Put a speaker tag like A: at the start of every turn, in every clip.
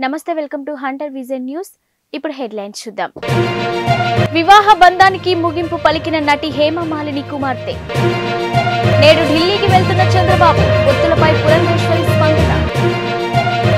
A: నమస్తే welcome to Hunter vision news. ఇప్పుడు headlines చూద్దాం. వివాహ బంధానికి ముగింపు పలికిన నటి హేమమాలిని కుమార్తె. నేడు ఢిల్లీకి వెళ్తున్న చంద్రబాబు. పొత్తులపై పురంధేశ్వరి స్పందన.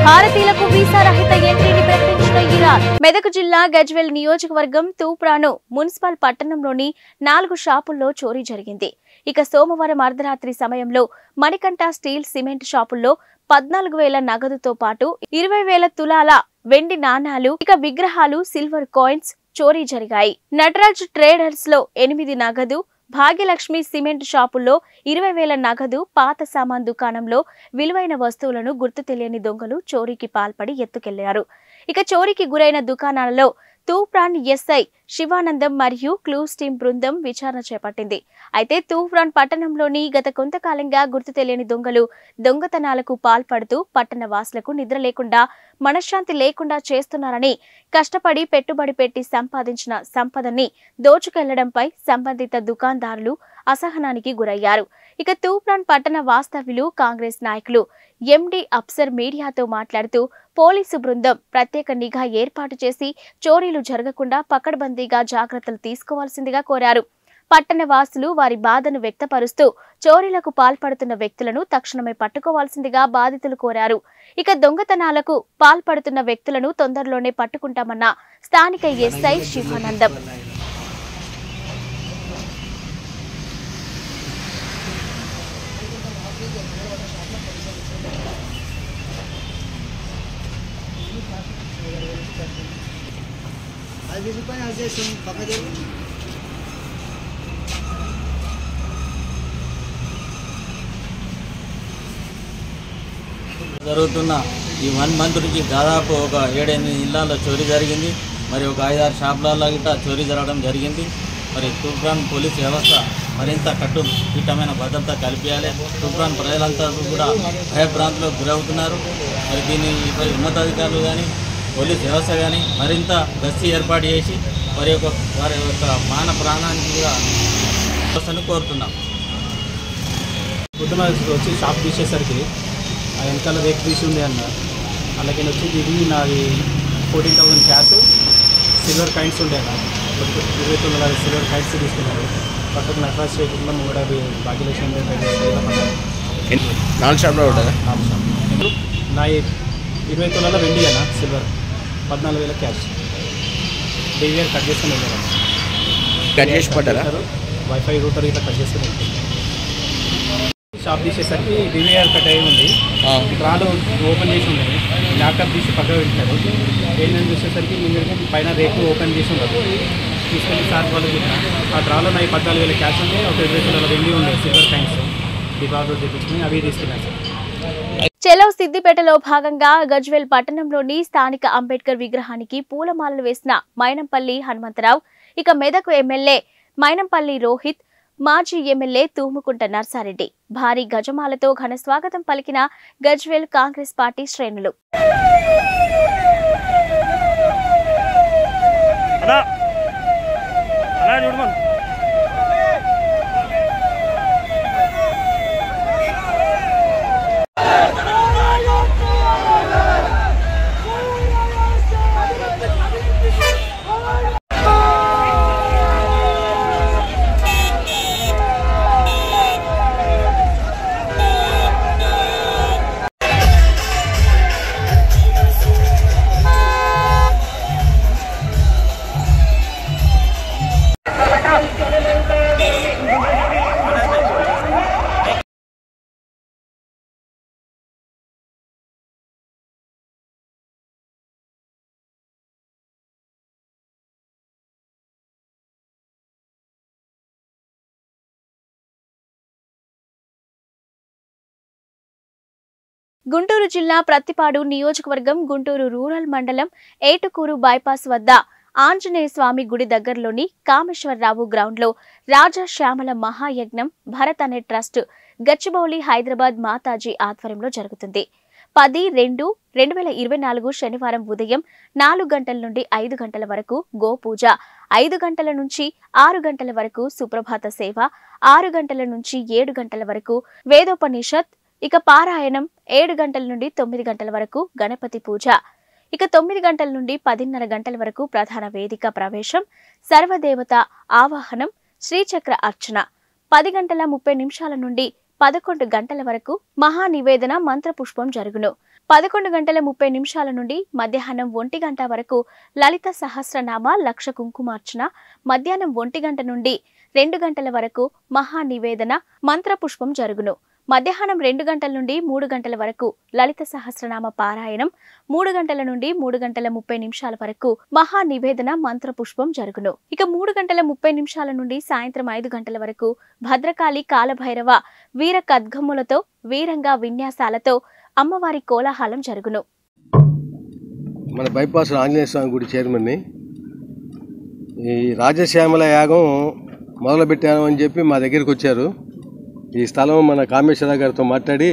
A: భారతీయులకు వీసా రహిత ఎంట్రీని ప్రకటించిన ఇరాన్. మెదక్ జిల్లా గజ్వేల్ నియోజకవర్గం తూప్రాను మున్సిపల్ పట్టణంలోని 4 షాపుల్లో చోరీ జరిగింది. ఇక సోమవారం అర్ధరాత్రి సమయంలో మణికంఠ స్టీల్ సిమెంట్ షాపుల్లో 14,000 నగదుతో పాటు 20,000 తులాల వెండి నాణాలు, ఇక విగ్రహాలు, సిల్వర్ కాయిన్స్ చోరీ జరిగాయి. నటరాజ్ ట్రేడర్స్ లో 8 నగదు, భాగ్యలక్ష్మి సిమెంట్ షాపుల్లో 20,000 నగదు, పాత సామాన్ దుకాణంలో విలువైన వస్తువులను గుర్తు తెలియని దొంగలు చోరీకి పాల్పడి ఎత్తుకెళ్లారు. ఇక చోరీకి గురైన దుకాణాలలో తూప్రాన్ ఎస్ఐ శివానందం మరియు క్లూస్ టీం బృందం విచారణ చేపట్టింది. అయితే తూప్రాన్ పట్టణంలోని గత కొంతకాలంగా గుర్తు తెలియని దొంగలు దొంగతనాలకు పాల్పడుతూ పట్టణ వాసులకు నిద్ర లేకుండా, మనశ్శాంతి లేకుండా చేస్తున్నారని, కష్టపడి పెట్టుబడి పెట్టి సంపాదించిన సంపదని దోచుకెళ్లడంపై సంబంధిత దుకాణదారులు అసహనానికి గురయ్యారు. ఇక తూప్రాన్ పట్టణ వాస్తవ్యులు, కాంగ్రెస్ నాయకులు ఎండి అప్సర్ మీడియాతో మాట్లాడుతూ పోలీసు బృందం ప్రత్యేక నిఘా ఏర్పాటు చేసి చోరీలు జరగకుండా పకడ్బందీగా జాగ్రత్తలు తీసుకోవాల్సిందిగా కోరారు. పట్టణ వాసులు వారి బాధను వ్యక్తపరుస్తూ చోరీలకు పాల్పడుతున్న వ్యక్తులను తక్షణమే పట్టుకోవాల్సిందిగా బాధితులు కోరారు. ఇక దొంగతనాలకు పాల్పడుతున్న వ్యక్తులను తొందరలోనే పట్టుకుంటామన్న స్థానిక ఎస్ఐ శివానందం.
B: జరుగుతున్న ఈ 1 మంత్ నుంచి దాదాపు ఒక 7-8 ఇళ్లలో చోరీ జరిగింది. మరి ఒక 5-6 షాపులలో గిట్ట చోరీ జరగడం జరిగింది. మరి తూప్రాన్ పోలీస్ వ్యవస్థ మరింత కట్టుదిట్టమైన భద్రత కల్పించాలి. తూప్రాన్ ప్రజలంతా కూడా భయభ్రాంతులకు గురవుతున్నారు. మరి దీనిపై ఉన్నతాధికారులు కానీ, పోలీస్ వ్యవస్థ కానీ మరింత గస్తీ ఏర్పాటు చేసి వారి యొక్క మాన ప్రాణానికి కూడా వ్యవస్థను కోరుతున్నాం.
C: పొద్దున వచ్చి షాప్ తీసేసరికి ఆ వెనకాల రేక్ తీసి ఉండే అన్న అలాగే వచ్చి ఇది నాది 14,000 క్యాష్, సిల్వర్ కాయిన్స్ ఉండే అన్న 29 సిల్వర్ కాయిన్స్ తీసుకున్నారు. పక్కకు నటరాజ్ చేయకుండా మూడవి భాగ్యలక్ష్మి
D: 4 షాప్లో ఉంటుంది.
C: 4 షాప్ నా 20 తులాల వెండి అన్న, సిల్వర్ 14,000 క్యాష్. బిహేవియర్ కట్ చేసుకుని వెళ్ళారు.
D: కట్ చేసి పడ్డారా?
C: వైఫై రూటర్ ఇట్లా కట్ చేసుకుని వెళ్తారు. షాప్ తీసేసరికి బిహేవియర్ కట్ అయి ఉంది. డ్రాలు ఓపెన్ చేసి ఉండేది, ల్యాప్టాప్ తీసి పక్కన పెట్టారు. ఏంటని చూసేసరికి ముందు పైన రేపు ఓపెన్ చేసి ఉండదు. తీసుకెళ్ళి సార్ వాళ్ళు ఆ డ్రాలో నా 14,000 క్యాష్ ఉంది, ఒక 20 తులాల వెండి ఉండే సిల్వర్ కాయిన్స్ డిపాజిట్ తెప్పించుకుని అవి తీసుకున్నాను సార్.
A: చెలో సిద్దిపేటలో భాగంగా గజ్వేల్ పట్టణంలోని స్థానిక అంబేద్కర్ విగ్రహానికి పూలమాలలు వేసిన మైనంపల్లి హనుమంతరావు, ఇక మెదక్ ఎమ్మెల్యే మైనంపల్లి రోహిత్, మాజీ ఎమ్మెల్యే తూముకుంట నర్సారెడ్డి భారీ గజమాలతో ఘన స్వాగతం పలికిన గజ్వేల్ కాంగ్రెస్ పార్టీ శ్రేణులు. గుంటూరు జిల్లా ప్రత్తిపాడు నియోజకవర్గం గుంటూరు రూరల్ మండలం ఏటుకూరు బైపాస్ వద్ద ఆంజనేయ స్వామి గుడి దగ్గరలోని కామేశ్వరరావు గ్రౌండ్లో రాజా శ్యామల మహాయజ్ఞం భరత్ అనే ట్రస్ట్ గచ్చిబౌలి హైదరాబాద్ మాతాజీ ఆధ్వర్యంలో జరుగుతుంది. 10/2/2024 శనివారం ఉదయం 4 గంటల నుండి 5 గంటల వరకు గోపూజ, 5 గంటల నుంచి 6 గంటల వరకు సుప్రభాత సేవ, 6 గంటల నుంచి 7 గంటల వరకు వేదోపనిషత్, ఇక పారాయణం 7 గంటల నుండి 9 గంటల వరకు గణపతి పూజ. ఇక 9 గంటల నుండి 10:30 గంటల వరకు ప్రధాన వేదిక ప్రవేశం, సర్వదేవత ఆవాహనం, శ్రీచక్ర అర్చన. 10:30 నుండి 11 గంటల వరకు మహానివేదన మంత్రపుష్పం జరుగును. 11:30 నుండి మధ్యాహ్నం 1 గంట వరకు లలిత సహస్రనామ లక్ష కుంకుమార్చన. మధ్యాహ్నం 1 గంట నుండి 2 గంటల వరకు మహానివేదన మంత్రపుష్పం జరుగును. మధ్యాహ్నం 2 గంటల నుండి 3 గంటల వరకు లలిత సహస్రనామ పారాయణం. 3 గంటల నుండి 3:30 వరకు మహానివేదన మంత్రపుష్పం జరుగును. ఇక 3:30 నుండి సాయంత్రం 5 గంటల వరకు భద్రకాళి, కాలభైరవ, వీర కద్గమ్ములతో వీరంగా విన్యాసాలతో అమ్మవారి కోలాహలం జరుగును.
E: మన బైపాస్ ఆంజనేయ స్వామి గుడి చైర్మన్ని ఈ రాజశ్యామల యాగం మొదలుపెట్టాను అని చెప్పి మా దగ్గరికి వచ్చారు. ఈ స్థలం మన కామేశ్వరరావు గారితో మాట్లాడి,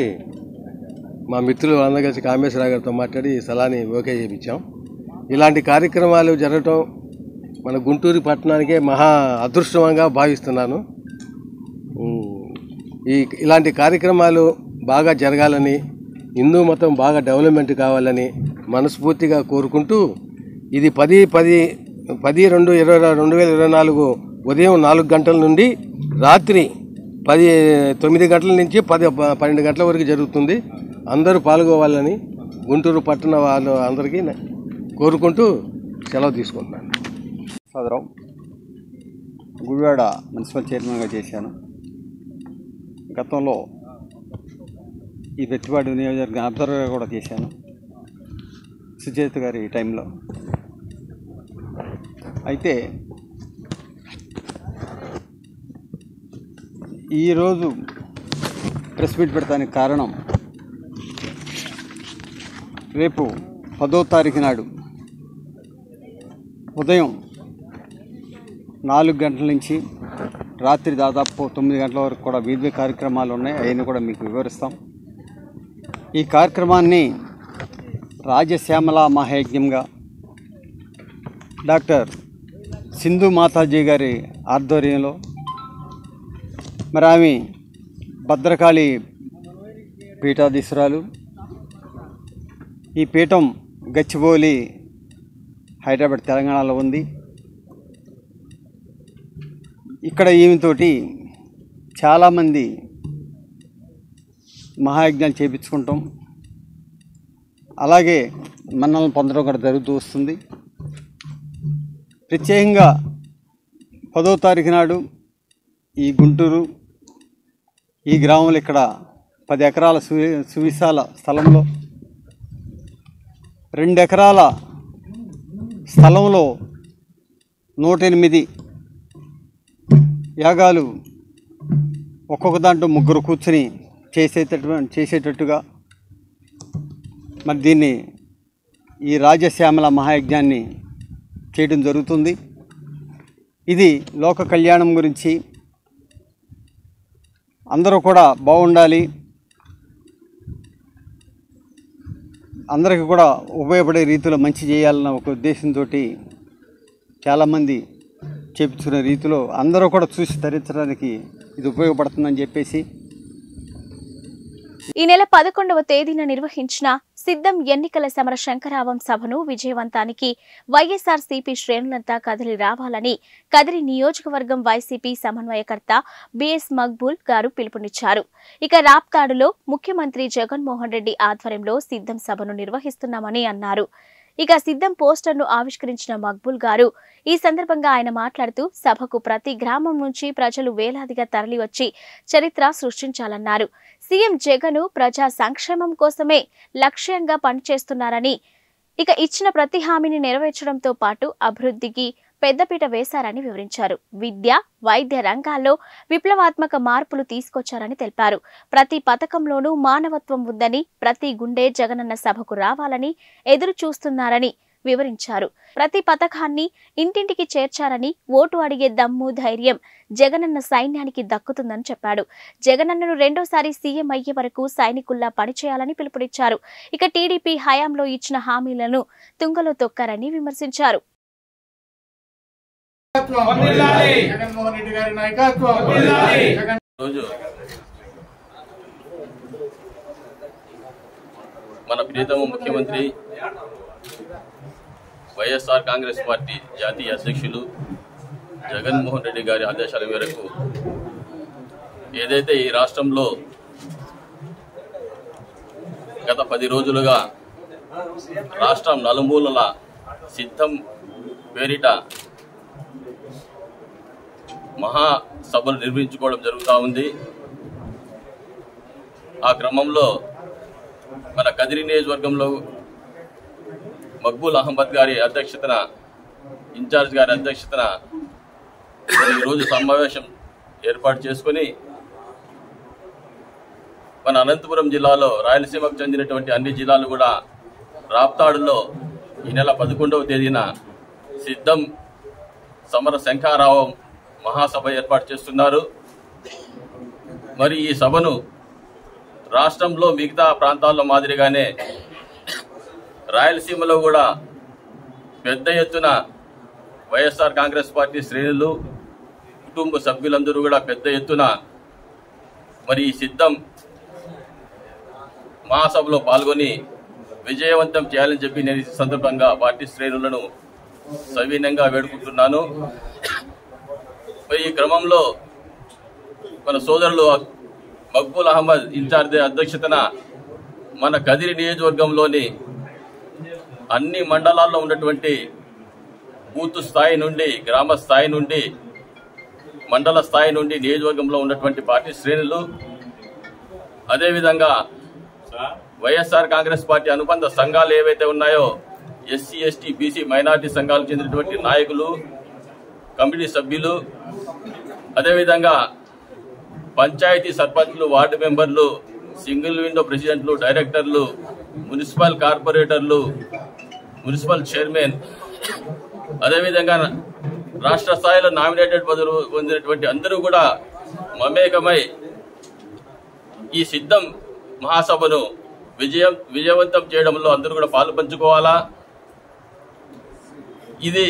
E: మా మిత్రులు అందరూ కలిసి కామేశ్వరరావు గారితో మాట్లాడి ఈ స్థలాన్ని ఓకే చేయించాం. ఇలాంటి కార్యక్రమాలు జరగటం మన గుంటూరు పట్టణానికే మహా అదృష్టంగా భావిస్తున్నాను. ఇలాంటి కార్యక్రమాలు బాగా జరగాలని, హిందూ మతం బాగా డెవలప్మెంట్ కావాలని మనస్ఫూర్తిగా కోరుకుంటూ, ఇది 10/2/2024 ఉదయం 4 గంటల నుండి రాత్రి 9 గంటల నుంచి 12 గంటల వరకు జరుగుతుంది. అందరూ పాల్గొవాలని గుంటూరు పట్టణ వాళ్ళు అందరికీ కోరుకుంటూ సెలవు తీసుకుంటున్నాను.
F: సోదరం గుడివాడ మున్సిపల్ చైర్మన్గా చేశాను. గతంలో ఈ బెత్తిపాడు నియోజకవర్గం అబ్జర్వర్గా కూడా చేశాను సుజేత్ గారి టైంలో. అయితే ఈరోజు ప్రెస్ మీట్ పెడతానికి కారణం, రేపు 10వ తారీఖు నాడు ఉదయం 4 గంటల నుంచి రాత్రి దాదాపు 9 గంటల వరకు కూడా వివిధ కార్యక్రమాలు ఉన్నాయి. అవన్నీ కూడా మీకు వివరిస్తాం. ఈ కార్యక్రమాన్ని రాజశ్యామల మహాయజ్ఞంగా డాక్టర్ సింధు మాతాజీ గారి ఆధ్వర్యంలో, మరి ఆమె భద్రకాళి పీఠాధీశ్వరాలు. ఈ పీఠం గచ్చిబౌలి, హైదరాబాద్, తెలంగాణలో ఉంది. ఇక్కడ ఈమెతోటి చాలామంది మహాయజ్ఞాలు చేయించుకుంటాం, అలాగే మన్నలను పొందడం కూడా జరుగుతూ వస్తుంది. ప్రత్యేకంగా 10వ తారీఖు నాడు ఈ గుంటూరు ఈ గ్రామంలో ఇక్కడ 10 ఎకరాల సువిశాల స్థలంలో 2 ఎకరాల స్థలంలో 108 యాగాలు ఒక్కొక్క దాంట్లో 3 కూర్చొని చేసేటట్టుగా మరి దీన్ని ఈ రాజశ్యామల మహాయజ్ఞాన్ని చేయడం జరుగుతుంది. ఇది లోక కళ్యాణం గురించి అందరూ కూడా బాగుండాలి, అందరికీ కూడా ఉపయోగపడే రీతిలో మంచి చేయాలన్న ఒక ఉద్దేశంతో చాలామంది చేపించుకునే రీతిలో అందరూ కూడా చూసి తరించడానికి ఇది ఉపయోగపడుతుందని చెప్పేసి
A: ఈ నెల 11వ తేదీన నిర్వహించిన సిద్ధం ఎన్నికల సమర శంకరావం సభను విజయవంతానికి వైఎస్ఆర్సీపీ శ్రేణులంతా కదిలి రావాలని కదిరి నియోజకవర్గం వైసీపీ సమన్వయకర్త బిఎస్ మక్బూల్ గారు పిలుపునిచ్చారు. ఇక రాప్తాడులో ముఖ్యమంత్రి జగన్మోహన్ రెడ్డి ఆధ్వర్యంలో సిద్ధం సభను నిర్వహిస్తున్నామని అన్నారు. ఇక సిద్ధం పోస్టర్ను ఆవిష్కరించిన మక్బూల్ గారు ఈ సందర్భంగా ఆయన మాట్లాడుతూ సభకు ప్రతి గ్రామం నుంచి ప్రజలు వేలాదిగా తరలివచ్చి చరిత్ర సృష్టించాలన్నారు. సీఎం జగన్ ప్రజా సంక్షేమం కోసమే లక్ష్యంగా పనిచేస్తున్నారని, ఇక ఇచ్చిన ప్రతి హామీని నెరవేర్చడంతో పాటు అభివృద్ధికి పెద్దపీట వేశారని వివరించారు. విద్య, వైద్య రంగాల్లో విప్లవాత్మక మార్పులు తీసుకొచ్చారని తెలిపారు. ప్రతి పథకంలోనూ మానవత్వం ఉందని, ప్రతి గుండె జగనన్న సభకు రావాలని ఎదురు చూస్తున్నారని వివరించారు. ప్రతి పథకాన్ని ఇంటింటికి చేర్చారని, ఓటు అడిగే దమ్ము, ధైర్యం జగనన్న సైన్యానికి దక్కుతుందని చెప్పాడు. జగనన్నను రెండోసారి సీఎం అయ్యే వరకు సైనికుల్లా పనిచేయాలని పిలుపునిచ్చారు. ఇక టీడీపీ హయాంలో ఇచ్చిన హామీలను తుంగలో తొక్కారని విమర్శించారు.
G: మన ప్రియతమ ముఖ్యమంత్రి వైఎస్ఆర్ కాంగ్రెస్ పార్టీ జాతీయ అధ్యక్షులు జగన్మోహన్ రెడ్డి గారి ఆదేశాల మేరకు ఏదైతే ఈ రాష్ట్రంలో గత 10 రోజులుగా రాష్ట్రం నలుమూలల సిద్ధం పేరిట మహాసభలు నిర్వహించుకోవడం జరుగుతూ ఉంది. ఆ క్రమంలో మన కదిరి నియోజకవర్గంలో మక్బూల్ అహ్మద్ గారి అధ్యక్షతన ఇన్ఛార్జ్ గారి అధ్యక్షతన ఈరోజు సమావేశం ఏర్పాటు చేసుకుని మన అనంతపురం జిల్లాలో రాయలసీమకు చెందినటువంటి అన్ని జిల్లాలు కూడా రాప్తాడులో ఈ నెల 11వ తేదీన సిద్ధం సమర శంఖారావం మహాసభ ఏర్పాటు చేస్తున్నారు. మరి ఈ సభను రాష్ట్రంలో మిగతా ప్రాంతాల్లో మాదిరిగానే రాయలసీమలో కూడా పెద్ద ఎత్తున వైఎస్ఆర్ కాంగ్రెస్ పార్టీ శ్రేణులు కుటుంబ సభ్యులందరూ కూడా పెద్ద ఎత్తున మరి ఈ సిద్ధం మహాసభలో పాల్గొని విజయవంతం చేయాలని చెప్పి నేను ఈ సందర్భంగా పార్టీ శ్రేణులను సవినయంగా వేడుకుంటున్నాను. ఈ క్రమంలో మన సోదరులు మక్బూల్ అహ్మద్ ఇన్ఛార్జ్ అధ్యక్షతన మన కదిరి నియోజకవర్గంలోని అన్ని మండలాల్లో ఉన్నటువంటి బూత్ స్థాయి నుండి గ్రామ స్థాయి నుండి మండల స్థాయి నుండి నియోజకవర్గంలో ఉన్నటువంటి పార్టీ శ్రేణులు అదేవిధంగా వైఎస్ఆర్ కాంగ్రెస్ పార్టీ అనుబంధ సంఘాలు ఏవైతే ఉన్నాయో ఎస్సీ ఎస్టీ బీసీ మైనార్టీ సంఘాలకు చెందినటువంటి నాయకులు కమిటీ సభ్యులు అదేవిధంగా పంచాయతీ సర్పంచ్లు వార్డు మెంబర్లు సింగిల్ విండో ప్రెసిడెంట్లు డైరెక్టర్లు మున్సిపల్ కార్పొరేటర్లు మున్సిపల్ చైర్మన్ అదేవిధంగా రాష్ట్ర స్థాయిలో నామినేటెడ్ పదవులు పొందినటువంటి అందరూ కూడా మమేకమై ఈ సిద్ధం మహాసభను విజయవంతం చేయడంలో అందరూ కూడా పాలు పంచుకోవాలా. ఇది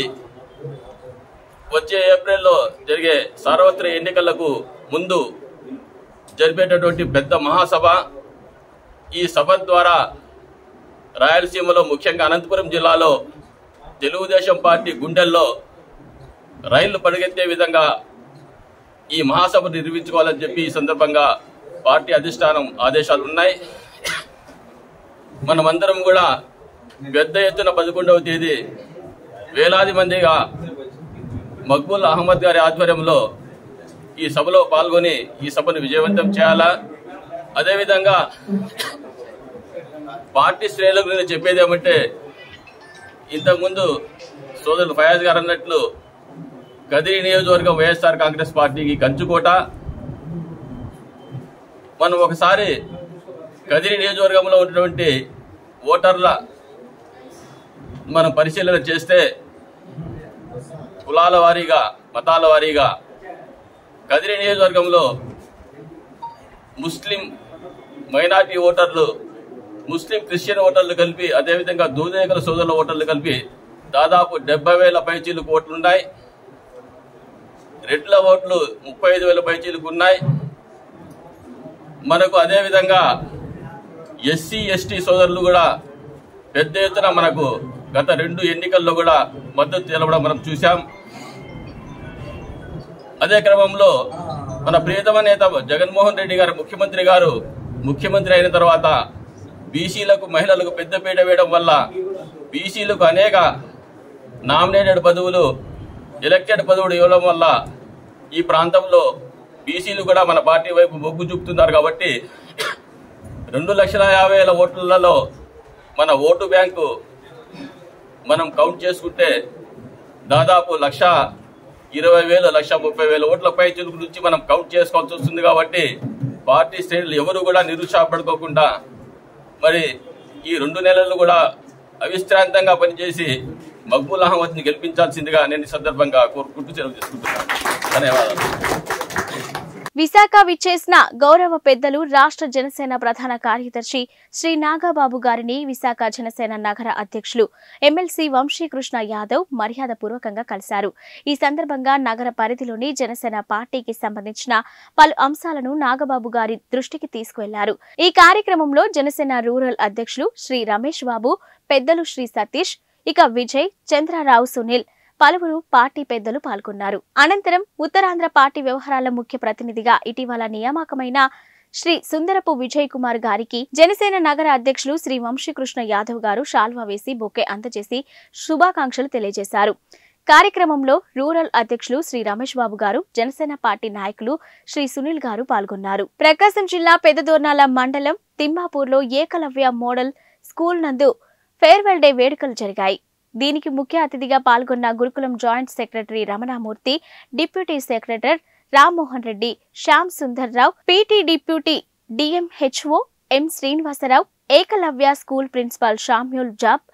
G: వచ్చే ఏప్రిల్లో జరిగే సార్వత్రిక ఎన్నికలకు ముందు జరిపేటటువంటి పెద్ద మహాసభ. ఈ సభ ద్వారా రాయలసీమలో ముఖ్యంగా అనంతపురం జిల్లాలో తెలుగుదేశం పార్టీ గుండెల్లో రైళ్లు పరిగెత్తే విధంగా ఈ మహాసభ నిర్వహించుకోవాలని చెప్పి ఈ సందర్భంగా పార్టీ అధిష్టానం ఆదేశాలు ఉన్నాయి. మనమందరం కూడా పెద్ద ఎత్తున 11వ తేదీ వేలాది మందిగా మక్బూల్ అహ్మద్ గారి ఆధ్వర్యంలో ఈ సభలో పాల్గొని ఈ సభను విజయవంతం చేయాలా. అదేవిధంగా పార్టీ శ్రేణులకు నేను చెప్పేది ఏమంటే ఇంతకుముందు సోదరులు ఫయాజ్ గారు అన్నట్లు కదిరి నియోజకవర్గం వైఎస్ఆర్ కాంగ్రెస్ పార్టీకి కంచుకోట. మనం ఒకసారి కదిరి నియోజకవర్గంలో ఉన్నటువంటి ఓటర్ల మనం పరిశీలన చేస్తే కులాల వారీగా మతాల వారీగా కదిరి నియోజకవర్గంలో ముస్లిం మైనార్టీ ఓటర్లు ముస్లిం క్రిస్టియన్ ఓటర్లు కలిపి అదేవిధంగా దూదేకల సోదరుల ఓటర్లు కలిపి దాదాపు 70,000 పైచీలకు ఓట్లున్నాయి. రెడ్ల ఓట్లు 35,000 పైచీలకు ఉన్నాయి. మనకు అదేవిధంగా ఎస్సీ ఎస్టీ సోదరులు కూడా పెద్ద ఎత్తున మనకు గత 2 ఎన్నికల్లో కూడా మద్దతు తెలపడం మనం చూశాం. అదే క్రమంలో మన ప్రియతమ నేత జగన్మోహన్ రెడ్డి గారు ముఖ్యమంత్రి అయిన తర్వాత బీసీలకు మహిళలకు పెద్దపీట వేయడం వల్ల బీసీలకు అనేక నామినేటెడ్ పదవులు ఎలక్టెడ్ పదవులు ఇవ్వడం వల్ల ఈ ప్రాంతంలో బీసీలు కూడా మన పార్టీ వైపు మొగ్గు చూపుతున్నారు. కాబట్టి 2,50,000 ఓట్లలో మన ఓటు బ్యాంకు మనం కౌంట్ చేసుకుంటే దాదాపు 1,20,000 1,30,000 ఓట్లపై చిలుకు నుంచి మనం కౌంట్ చేసుకోవాల్సి వస్తుంది. కాబట్టి పార్టీ శ్రేణులు ఎవరు కూడా నిరుత్సాహపడుకోకుండా మరి ఈ 2 నెలలు కూడా అవిశ్రాంతంగా పనిచేసి మక్బూల్ అహ్మద్ని గెలిపించాల్సిందిగా నేను ఈ సందర్భంగా కోరుకుంటూ సెలవు తీసుకుంటున్నాను. ధన్యవాదాలు.
A: విశాఖ విచ్చేసిన గౌరవ పెద్దలు రాష్ట్ర జనసేన ప్రధాన కార్యదర్శి శ్రీ నాగబాబు గారిని విశాఖ జనసేన నగర అధ్యక్షులు ఎమ్మెల్సీ వంశీకృష్ణ యాదవ్ మర్యాదపూర్వకంగా కలిశారు. ఈ సందర్భంగా నగర పరిధిలోని జనసేన పార్టీకి సంబంధించిన పలు అంశాలను నాగబాబు గారి దృష్టికి తీసుకువెళ్లారు. ఈ కార్యక్రమంలో జనసేన రూరల్ అధ్యక్షులు శ్రీ రమేష్ బాబు, పెద్దలు శ్రీ సతీష్, ఇక విజయ్, చంద్రరావు, సునీల్, పలువురు పార్టీ పెద్దలు పాల్గొన్నారు. అనంతరం ఉత్తరాంధ్ర పార్టీ వ్యవహారాల ముఖ్య ప్రతినిధిగా ఇటీవల నియామకమైన శ్రీ సుందరపు విజయ్ కుమార్ గారికి జనసేన నగర అధ్యక్షులు శ్రీ వంశీకృష్ణ యాదవ్ గారు శాల్వా వేసి బొకే అందజేసి శుభాకాంక్షలు తెలియజేశారు. కార్యక్రమంలో రూరల్ అధ్యక్షులు శ్రీ రమేష్ బాబు గారు, జనసేన పార్టీ నాయకులు శ్రీ సునీల్ గారు పాల్గొన్నారు. ప్రకాశం జిల్లా పెద్దదోర్నాల మండలం తిమ్మాపూర్లో ఏకలవ్య మోడల్ స్కూల్ నందు ఫేర్వెల్ డే వేడుకలు జరిగాయి. దీనికి ముఖ్య అతిథిగా పాల్గొన్న Gurukulam joint secretary Ramanamurthy, deputy secretary Rammohan Reddy, Shyam Sundar Rao, PT deputy DMHO M Srinivasarao, Ekalavya school principal Samuel Job,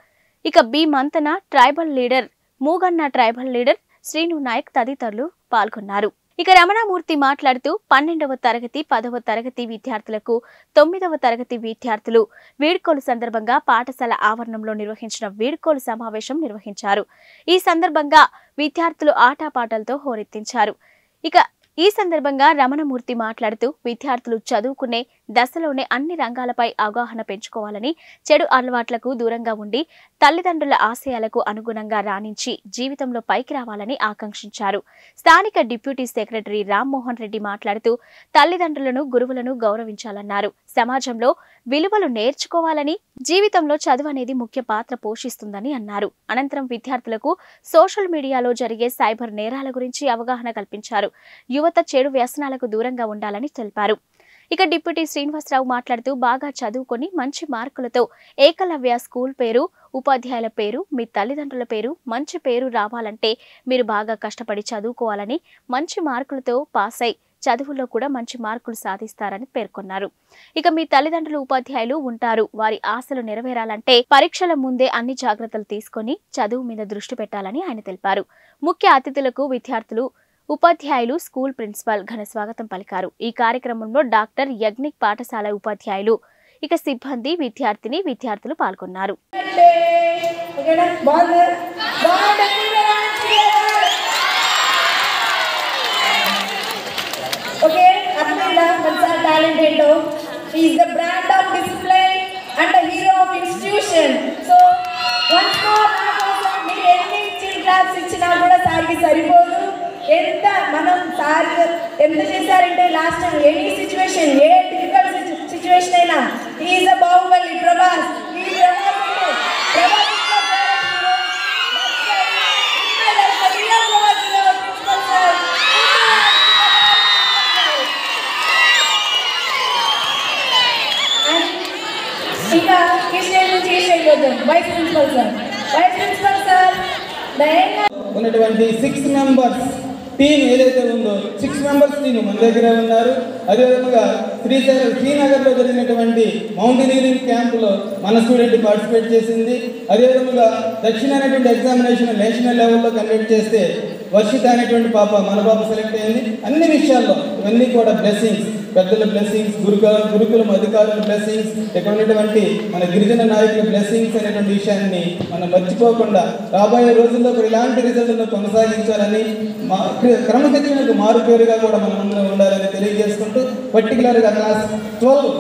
A: ఇక B Manthana tribal leader, Mooganna tribal leader Srinu Naik తదితరులు పాల్గొన్నారు. ఇక రమణమూర్తి మాట్లాడుతూ 12వ తరగతి 10వ తరగతి విద్యార్థులకు 9వ తరగతి విద్యార్థులు వీడ్కోలు సందర్భంగా పాఠశాల ఆవరణంలో నిర్వహించిన వీడ్కోలు సమావేశం నిర్వహించారు. ఈ సందర్భంగా విద్యార్థులు ఆటపాటలతో హోరెత్తించారు. ఇక ఈ సందర్భంగా రమణమూర్తి మాట్లాడుతూ విద్యార్థులు చదువుకునే దశలోనే అన్ని రంగాలపై అవగాహన పెంచుకోవాలని, చెడు అలవాట్లకు దూరంగా ఉండి తల్లిదండ్రుల ఆశయాలకు అనుగుణంగా రాణించి జీవితంలో పైకి రావాలని ఆకాంక్షించారు. స్థానిక డిప్యూటీ సెక్రటరీ రామ్మోహన్ రెడ్డి మాట్లాడుతూ తల్లిదండ్రులను, గురువులను గౌరవించాలన్నారు. సమాజంలో విలువలు నేర్చుకోవాలని, జీవితంలో చదువు అనేది ముఖ్య పాత్ర పోషిస్తుందని అన్నారు. అనంతరం విద్యార్థులకు సోషల్ మీడియాలో జరిగే సైబర్ నేరాల గురించి అవగాహన కల్పించారు. యువత చెడు వ్యసనాలకు దూరంగా ఉండాలని తెలిపారు. ఇక డిప్యూటీ శ్రీనివాసరావు మాట్లాడుతూ బాగా చదువుకొని మంచి మార్కులతో ఏకలవ్య స్కూల్ పేరు, ఉపాధ్యాయుల పేరు, మీ తల్లిదండ్రుల పేరు, మంచి పేరు రావాలంటే మీరు బాగా కష్టపడి చదువుకోవాలని, మంచి మార్కులతో పాస్ అయి చదువుల్లో కూడా మంచి మార్కులు సాధిస్తారని పేర్కొన్నారు. ఇక మీ తల్లిదండ్రులు, ఉపాధ్యాయులు ఉంటారు. వారి ఆశలు నెరవేరాలంటే పరీక్షల ముందే అన్ని జాగ్రత్తలు తీసుకొని చదువు మీద దృష్టి పెట్టాలని ఆయన తెలిపారు. ముఖ్య అతిథులకు విద్యార్థులు, ఉపాధ్యాయులు, స్కూల్ ప్రిన్సిపాల్ ఘన స్వాగతం పలికారు. ఈ కార్యక్రమంలో డాక్టర్ యజ్ఞిక్ పాఠశాల ఉపాధ్యాయులు, ఇక సిబ్బంది, విద్యార్థులు పాల్గొన్నారు.
H: సరిపోదు. ఎంత మనం సార్ ఎంత చేశారంటే last time any situation, a difficult situation అయినా ఈజ్ అ బాహుబలి ప్రభాస్. ఇంకా కృష్ణ నుంచి వైస్ ప్రిన్సిపల్ సార్
C: ఉన్నటువంటి 6 మెంబర్స్ టీం ఏదైతే ఉందో 6 మెంబర్స్ టీం మన దగ్గర ఉన్నారు. అదేవిధంగా శ్రీనగర్లో జరిగినటువంటి మౌంటైనీరింగ్ క్యాంపులో మన స్టూడెంట్ పార్టిసిపేట్ చేసింది. అదేవిధంగా దక్షిణ అనేటువంటి ఎగ్జామినేషన్ నేషనల్ లెవెల్లో కండక్ట్ చేస్తే వర్షిత అనేటువంటి మన పాప సెలెక్ట్ అయింది. అన్ని విషయాల్లో ఇవన్నీ కూడా బ్లెస్సింగ్స్, పెద్దల బ్లెస్సింగ్స్, గురుకులం అధికారుల బ్లెస్సింగ్స్, ఇక్కడ ఉన్నటువంటి మన గిరిజన నాయకుల బ్లెస్సింగ్స్ అనేటువంటి విషయాన్ని మనం మర్చిపోకుండా రాబోయే రోజుల్లో కూడా ఇలాంటి రిజల్ట్లను కొనసాగించాలని, క్రమశిక్షణకు మారుపేరుగా కూడా మనం అందరం ఉండాలని తెలియజేసుకుంటూ, పర్టికులర్గా క్లాస్ 12,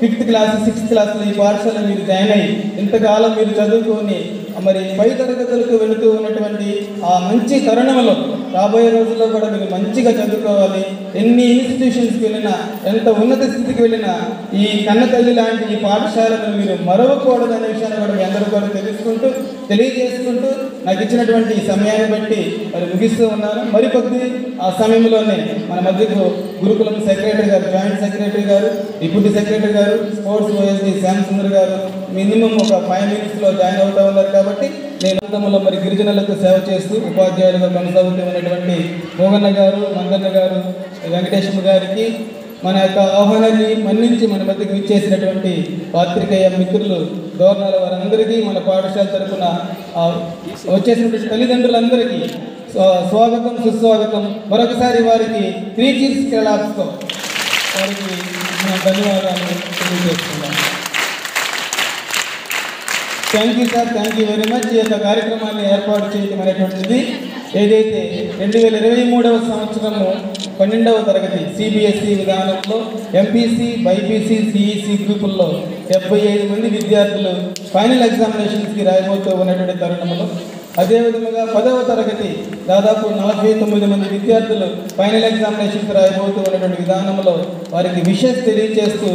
C: 5th క్లాస్, 6th క్లాస్లో ఈ పాఠశాలలో మీరు జాయిన్ అయ్యి ఇంతకాలం మీరు చదువుకొని మరి పై తరగతులకు వెళుతూ ఉన్నటువంటి ఆ మంచి తరుణంలో రాబోయే రోజుల్లో కూడా మీరు మంచిగా చదువుకోవాలి. ఎన్ని ఇన్స్టిట్యూషన్స్కి వెళ్ళినా, ఎంత ఉన్నత స్థితికి వెళ్ళినా ఈ కన్నతల్లి లాంటి ఈ పాఠశాలను మీరు మరవకూడదు అనే విషయాన్ని కూడా మీ అందరూ కూడా తెలియజేసుకుంటూ నాకు ఇచ్చినటువంటి ఈ సమయాన్ని బట్టి మరి ముగిస్తూ ఉన్నాను. మరికొద్ది ఆ సమయంలోనే మన మధ్యకు గురుకులం సెక్రటరీ గారు, జాయింట్ సెక్రటరీ గారు, డిప్యూటీ సెక్రటరీ గారు, స్పోర్ట్స్ ఓఎస్డీ శ్యామ్ సుందర్ గారు మినిమం ఒక 5 minutesలో జాయిన్ అవుతూ ఉన్నారు. కాబట్టి నేను అంతంలో మరి గిరిజనులకు సేవ చేస్తూ ఉపాధ్యాయులుగా కొనసాగుతూ ఉన్నటువంటి మోగన్న గారు, మందన్న గారు, వెంకటేశ్వర గారికి మన యొక్క ఆహ్వానాన్ని మన్నించి మన మధ్యకు ఇచ్చేసినటువంటి పాత్రికేయ మిత్రులు, దోర్నాల వారందరికీ మన పాఠశాల తరఫున వచ్చేసినటువంటి తల్లిదండ్రులందరికీ స్వాగతం, సుస్వాగతం. మరొకసారి వారికి 3 cheers క్లాప్స్తో వారికి నా ధన్యవాదాలు తెలియజేస్తున్నాను. Thank you sir, thank you very much. ఈ యొక్క కార్యక్రమాన్ని ఏర్పాటు చేయడం అనేటువంటిది ఏదైతే 2023వ సంవత్సరము 12వ తరగతి సిబిఎస్ఈ విధానంలో ఎంపీసీ, బైపీసీ, సిఈసి గ్రూపుల్లో 75 మంది విద్యార్థులు ఫైనల్ ఎగ్జామినేషన్స్కి రాయబోతూ ఉన్నటువంటి తరుణంలో, అదేవిధంగా 10వ తరగతి దాదాపు 49 మంది విద్యార్థులు ఫైనల్ ఎగ్జామినేషన్కి రాయబోతూ ఉన్నటువంటి విధానంలో వారికి విషెస్ తెలియజేస్తూ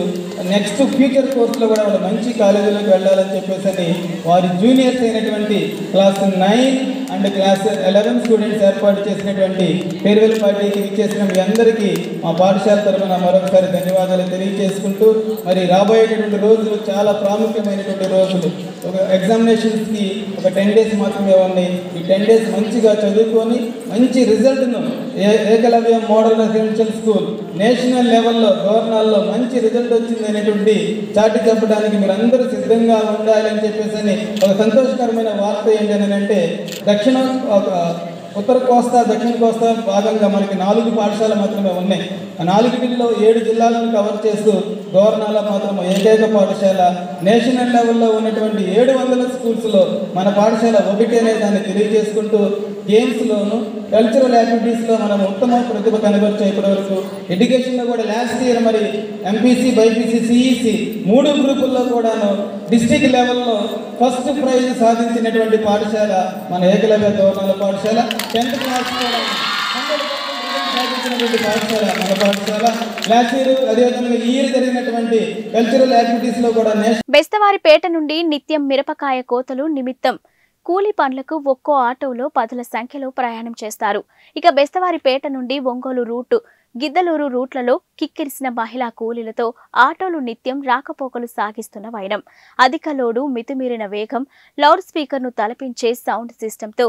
C: నెక్స్ట్ ఫ్యూచర్ కోర్సులో కూడా వాళ్ళు మంచి కాలేజీలోకి వెళ్ళాలని చెప్పేసి వారి జూనియర్స్ అయినటువంటి క్లాస్ 9 అండ్ క్లాస్ 11 స్టూడెంట్స్ ఏర్పాటు చేసినటువంటి ఫేర్వెల్ పార్టీకి ఇచ్చేసిన మీ అందరికీ మా పాఠశాల తరఫున మరొకసారి ధన్యవాదాలు తెలియజేసుకుంటూ, మరి రాబోయేటటువంటి రోజులు చాలా ప్రాముఖ్యమైనటువంటి రోజులు. ఒక ఎగ్జామినేషన్స్కి ఒక 10 days మాత్రమే ఉన్నాయి. ఈ 10 days మంచిగా చదువుకొని మంచి రిజల్ట్ను Ekalavya model residential school national లెవెల్లో గవర్నర్లో మంచి రిజల్ట్ వచ్చింది అనేటువంటి చాటి చెప్పడానికి మీరు అందరూ సిద్ధంగా ఉండాలి అని చెప్పేసి ఒక సంతోషకరమైన వార్త ఏంటంటే ఉత్తర కోస్తా, దక్షిణ కోస్తా భాగంగా మనకి 4 పాఠశాలలు మాత్రమే ఉన్నాయి. ఆ 4 7 జిల్లాలను కవర్ చేస్తూ గవర్నర్లో మాత్రం ఏకైక పాఠశాల నేషనల్ లెవెల్లో ఉన్నటువంటి 700 స్కూల్స్లో మన పాఠశాల ఒకటి అనే దాన్ని తెలియజేసుకుంటూ, గేమ్స్లోను కల్చరల్ యాక్టివిటీస్లో మనం ఉత్తమ ప్రతిభ కనబరిచాం ఇప్పటివరకు. ఎడ్యుకేషన్లో కూడా లాస్ట్ ఇయర్ మరి ఎంపీసీ, బైపీసీ, సిఈసి 3 గ్రూపుల్లో కూడాను డిస్ట్రిక్ట్ లెవెల్లో ఫస్ట్ ప్రైజ్ సాధించినటువంటి పాఠశాల మన ఏకలవ్య గవర్నర్ల పాఠశాల. 10th క్లాస్ కూడా 100% సాధించినటువంటి పాఠశాల మన పాఠశాల. లాస్ట్ ఇయర్ అదేవిధంగా ఈ ఇయర్ జరిగినటువంటి కల్చరల్ యాక్టివిటీస్లో కూడా
A: బెస్తవారిపేట నుండి నిత్యం మిరపకాయ కోతలు నిమిత్తం కూలీ పనులకు ఒక్కో ఆటోలో 10ల సంఖ్యలో ప్రయాణం చేస్తారు. ఇక బెస్తవారిపేట నుండి ఒంగోలు రూటు, గిద్దలూరు రూట్లలో కిక్కిరిసిన మహిళా కూలీలతో ఆటోలు నిత్యం రాకపోకలు సాగిస్తున్న వైనం. అధిక లోడు, మితిమీరిన వేగం, లౌడ్ స్పీకర్ను తలపించే సౌండ్ సిస్టంతో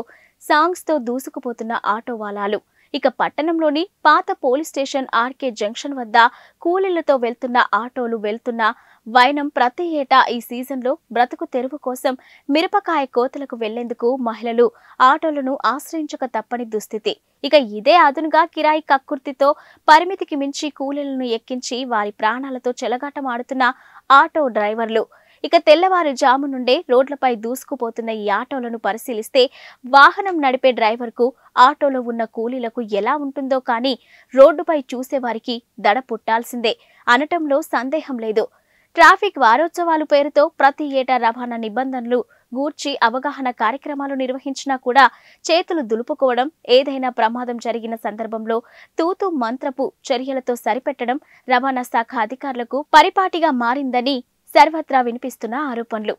A: సాంగ్స్తో దూసుకుపోతున్న ఆటో వాలాలు. ఇక పట్టణంలోని పాత పోలీస్ స్టేషన్ ఆర్కే జంక్షన్ వద్ద కూలీలతో వెళ్తున్న ఆటోలు వెళ్తున్న వైనం. ప్రతి ఏటా ఈ సీజన్లో బ్రతుకు తెరువు కోసం మిరపకాయ కోతలకు వెళ్లేందుకు మహిళలు ఆటోలను ఆశ్రయించక తప్పని దుస్థితి. ఇక ఇదే అదునుగా కిరాయి కక్కుర్తితో పరిమితికి మించి కూలీలను ఎక్కించి వారి ప్రాణాలతో చెలగాటమాడుతున్న ఆటో డ్రైవర్లు. ఇక తెల్లవారుజాము నుండే రోడ్లపై దూసుకుపోతున్న ఈ ఆటోలను పరిశీలిస్తే వాహనం నడిపే డ్రైవర్కు, ఆటోలో ఉన్న కూలీలకు ఎలా ఉంటుందో కానీ రోడ్డుపై చూసేవారికి దడ పుట్టాల్సిందే అనటంలో సందేహం లేదు. ట్రాఫిక్ వారోత్సవాలు పేరుతో ప్రతి ఏటా రవాణా నిబంధనలు గూర్చి అవగాహన కార్యక్రమాలు నిర్వహించినా కూడా చేతులు దులుపుకోవడం, ఏదైనా ప్రమాదం జరిగిన సందర్భంలో తూతు మంత్రపు చర్యలతో సరిపెట్టడం రవాణా శాఖ అధికారులకు పరిపాటిగా మారిందని సర్వత్రా వినిపిస్తున్న ఆరోపణలు.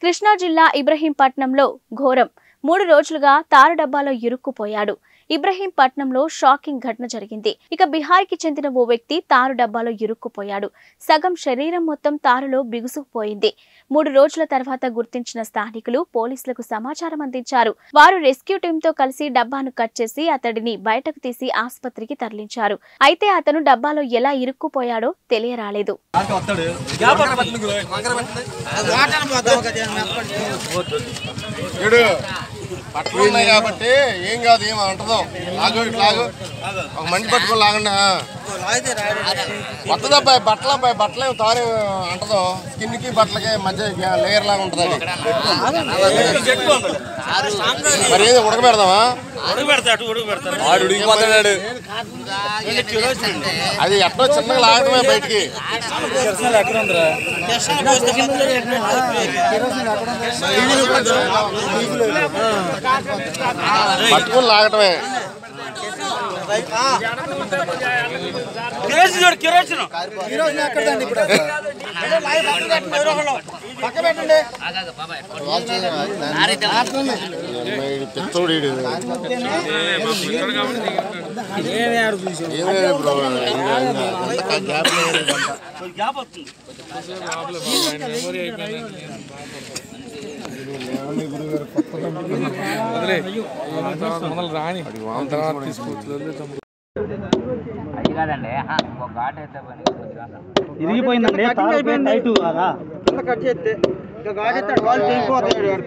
A: కృష్ణా జిల్లా ఇబ్రహీంపట్నంలో ఘోరం. 3 రోజులుగా తారు డబ్బాలో ఇరుక్కుపోయాడు. ఇబ్రహీంపట్నంలో షాకింగ్ ఘటన జరిగింది. ఇక బిహార్కి చెందిన ఓ వ్యక్తి తారు డబ్బాలో ఇరుక్కుపోయాడు. సగం శరీరం మొత్తం తారులో బిగుసుకుపోయింది. 3 రోజుల తర్వాత గుర్తించిన స్థానికులు పోలీసులకు సమాచారం అందించారు. వారు రెస్క్యూ టీంతో కలిసి డబ్బాను కట్ చేసి అతడిని బయటకు తీసి ఆసుపత్రికి తరలించారు. అయితే అతను డబ్బాలో ఎలా ఇరుక్కుపోయాడో తెలియరాలేదు.
I: బట్టలు ఉన్నాయి కాబట్టి ఏం కాదు, ఏం అంటదో లాగు లాగు ఒక మంచి పట్టుకొని లాగండి. కొత్త అబ్బాయి బట్టలు తాను అంటదో స్కిన్కి బట్టలకి మధ్య లేయర్ లాగా ఉంటుంది. మరి ఏది ఉడకబెడదామా? ఉడికిపోతాడు. అది ఎక్కడో చిన్నగా లాగటమే బయటికి. పట్టుకుని లాగటమే.
J: ఇరిగిపోయిందండి. టైట్ కదా కింద కట్ చేస్తే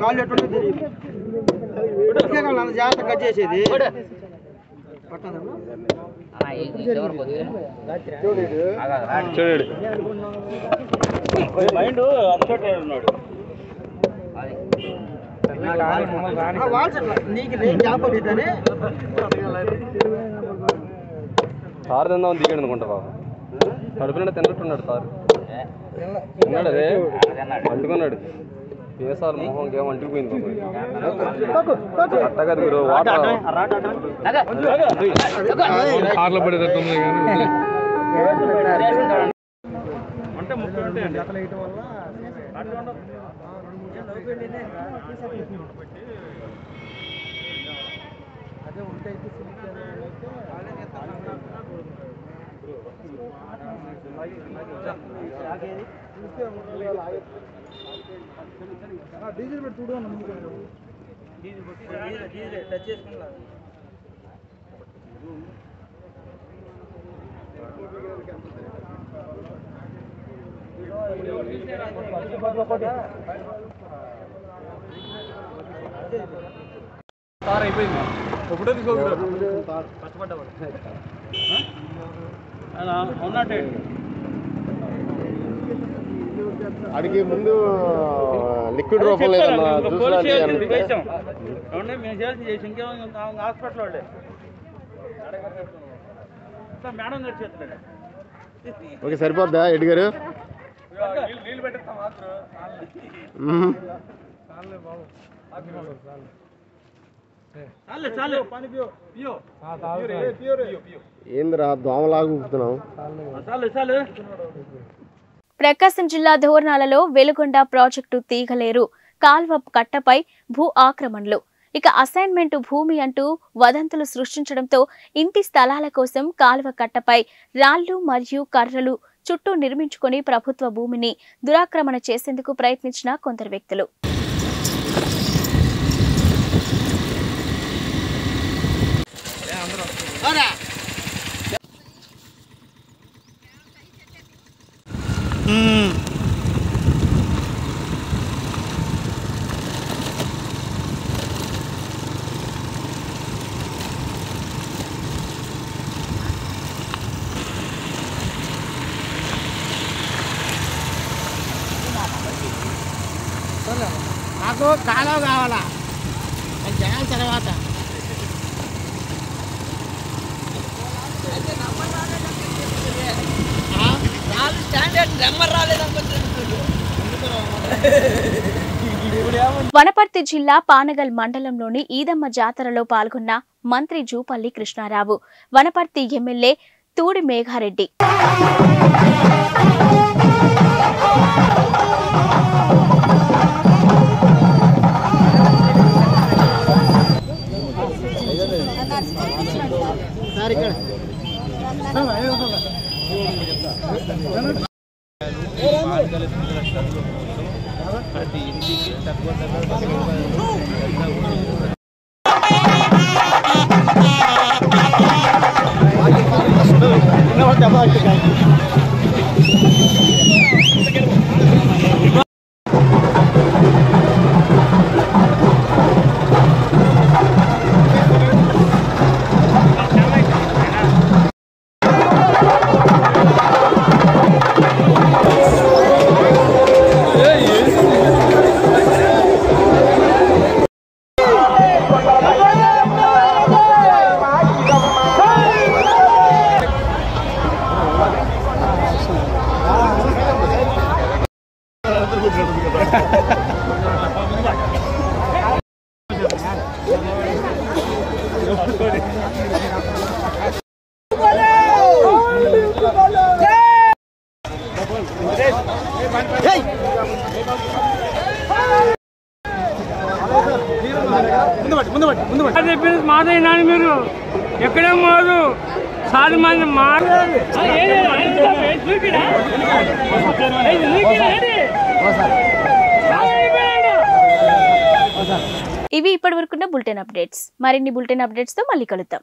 J: కాలు ఎట్టుంటే జాగ్రత్త కట్ చేసేది మైండ్ అప్సెట్ ఉన్నాడు నీకు జాబ్ అవుతుందని
C: సార్ తిందాం దిగాడు అనుకుంటా బాబు కడుపున తిన్నట్టున్నాడు సార్ తిన్నాడు అదే అంటుకున్నాడు ఏ సార్ మొహం ఏమో అంటుకుపోయింది అట్టగా మీరు కార్లో పడేటట్టుంది అంటే ముప్పై ఉంటాయండి అసలు వేయటం వల్ల అదే ఉంటాయి డీజిల్ పెట్టి చూడు డీజిల్ టచ్ చేసుకున్నా సార్ అయిపోయింది ఒకటే తీసుకోకూడదు కష్టపడ్డాడు ఉన్నట్టే
I: అడిగి ముందు లిక్విడ్ రూపంలో
J: మేము చేసి ఇంకేమో హాస్పిటల్ వాళ్ళే మేడం గారు చేస్తున్నాడు
I: ఓకే సరిపోద్దా ఎడ్డి గారు
J: నీళ్ళు పెట్టేస్తా మాత్రం
I: ఏందిరా దోమలాగా ఊపుతున్నావు
A: ప్రకాశం జిల్లా ధోర్నాలలో వెలుగొండ ప్రాజెక్టు తీగలేరు కాల్వ కట్టపై భూ ఆక్రమణలు ఇక అసైన్మెంట్ భూమి అంటూ వదంతులు సృష్టించడంతో ఇంటి స్థలాల కోసం కాల్వ కట్టపై రాళ్లు మరియు కర్రలు చుట్టూ నిర్మించుకొని ప్రభుత్వ భూమిని దురాక్రమణ చేసేందుకు ప్రయత్నించిన కొందరు వ్యక్తులు
J: నాకు కాలువ కావాలా అది చేయాలి తర్వాత
A: వనపర్తి జిల్లా పానగల్ మండలంలోని ఈదమ్మ జాతరలో పాల్గొన్న మంత్రి జూపల్లి కృష్ణారావు వనపర్తి ఎమ్మెల్యే తూడి మేఘారెడ్డి
C: ప్రతి ఇంటికి తక్కువ
J: మాదే నాని మీరు ఎక్కడే మోదు సారి మంది
A: ఇవి ఇప్పటివరకున్న బులెటిన్ అప్డేట్స్ మరిన్ని బులెటిన్ అప్డేట్స్ తో మళ్ళీ కలుద్దాం.